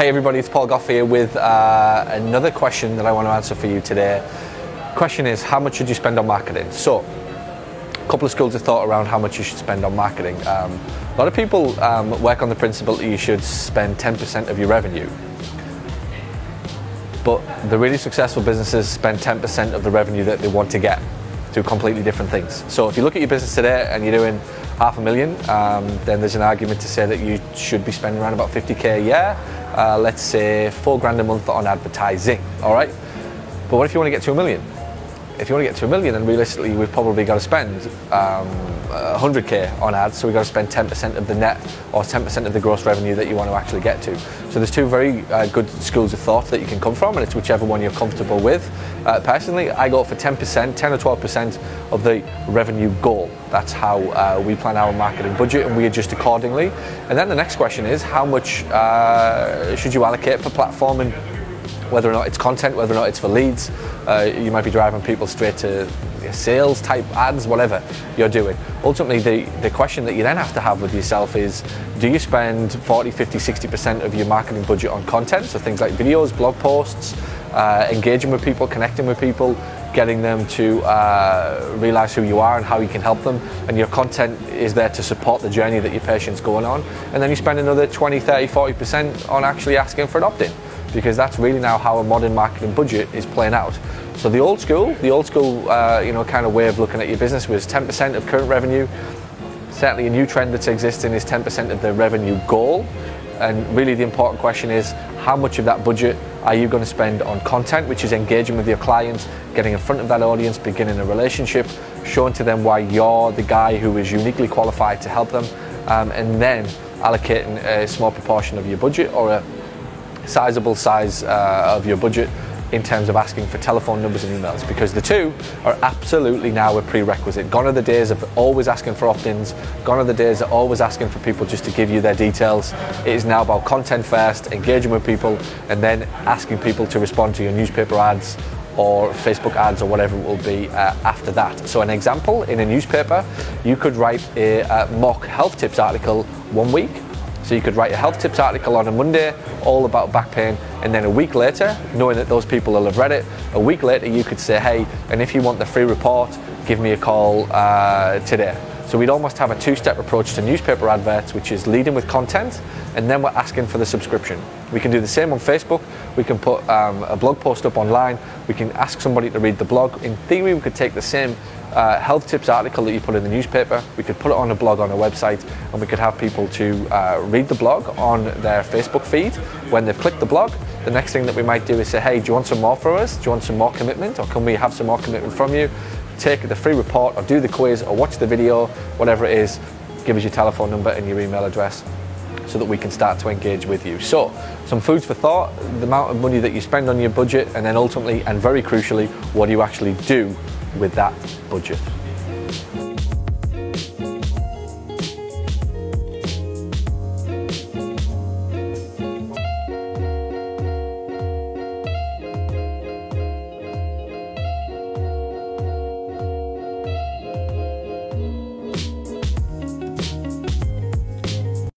Hey everybody, it's Paul Gough here with another question that I want to answer for you today. Question is, how much should you spend on marketing? So, a couple of schools of thought around how much you should spend on marketing. A lot of people work on the principle that you should spend 10% of your revenue. But the really successful businesses spend 10% of the revenue that they want to get to completely different things. So if you look at your business today and you're doing $500,000, then there's an argument to say that you should be spending around about 50k a year. Let's say $4,000 a month on advertising, all right? But what if you want to get to $1 million? If you want to get to $1 million, then realistically we've probably got to spend 100k on ads, so we've got to spend 10% of the net or 10% of the gross revenue that you want to actually get to. So there's two very good schools of thought that you can come from, and it's whichever one you're comfortable with. Personally, I go for 10%, 10 or 12% of the revenue goal. That's how we plan our marketing budget, and we adjust accordingly. And then the next question is, how much should you allocate per platform, and whether or not it's content, whether or not it's for leads. You might be driving people straight to sales type ads, whatever you're doing. Ultimately, the question that you then have to have with yourself is, do you spend 40, 50, 60% of your marketing budget on content? So things like videos, blog posts, engaging with people, connecting with people, getting them to realize who you are and how you can help them, and your content is there to support the journey that your patient's going on. And then you spend another 20, 30, 40% on actually asking for an opt-in, because that's really now how a modern marketing budget is playing out. So the old school, kind of way of looking at your business was 10% of current revenue. Certainly a new trend that's existing is 10% of the revenue goal. And really the important question is, how much of that budget are you going to spend on content, which is engaging with your clients, getting in front of that audience, beginning a relationship, showing to them why you're the guy who is uniquely qualified to help them, and then allocating a small proportion of your budget or a sizable size of your budget in terms of asking for telephone numbers and emails, because the two are absolutely now a prerequisite. Gone are the days of always asking for opt-ins, gone are the days of always asking for people just to give you their details. It is now about content first, engaging with people, and then asking people to respond to your newspaper ads or Facebook ads or whatever it will be after that. So an example, in a newspaper, you could write a mock health tips article 1 week. So you could write a health tips article on a Monday, all about back pain, and then a week later, knowing that those people will have read it, a week later you could say, hey, and if you want the free report, give me a call today. So we'd almost have a two-step approach to newspaper adverts, which is leading with content, and then we're asking for the subscription. We can do the same on Facebook. We can put a blog post up online. We can ask somebody to read the blog. In theory, we could take the same health tips article that you put in the newspaper, we could put it on a blog on a website, and we could have people to read the blog on their Facebook feed. When they've clicked the blog, the next thing that we might do is say, hey, do you want some more from us? Do you want some more commitment, or can we have some more commitment from you? Take the free report, or do the quiz, or watch the video, whatever it is. Give us your telephone number and your email address so that we can start to engage with you. So, some food for thought, the amount of money that you spend on your budget, and then ultimately, and very crucially, what do you actually do with that budget?